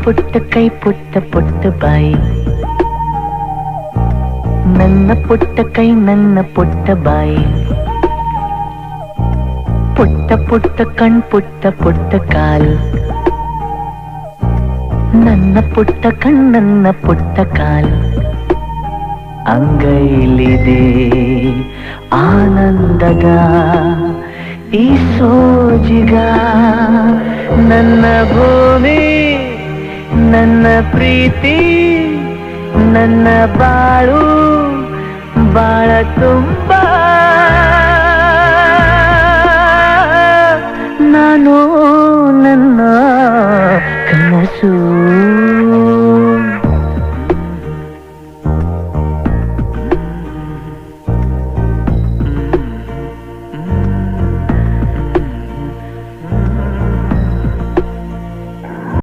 ಪುಟ್ಟ ಕೈ ಪುಟ್ಟ ಪುಟ್ಟ ಬಾಯಿ, ನನ್ನ ಪುಟ್ಟ ಕೈ ನನ್ನ ಪುಟ್ಟ ಬಾಯಿ, ಪುಟ್ಟ ಪುಟ್ಟ ಕಣ್ ಪುಟ್ಟ ಪುಟ್ಟ ಕಾಲ್, ನನ್ನ ಪುಟ್ಟ ಕಣ್ ನನ್ನ ಪುಟ್ಟ ಕಾಲ್. ಅಂಗೈಲಿದೆ ಆನಂದದ ಈ ಸೋಜಿಗ, ನನ್ನ ಭೂಮಿ ನನ್ನ ಪ್ರೀತಿ ನನ್ನ ಬಾಳು ಬಾಳ ತುಂಬ. ನಾನು ನನ್ನ ಕನಸು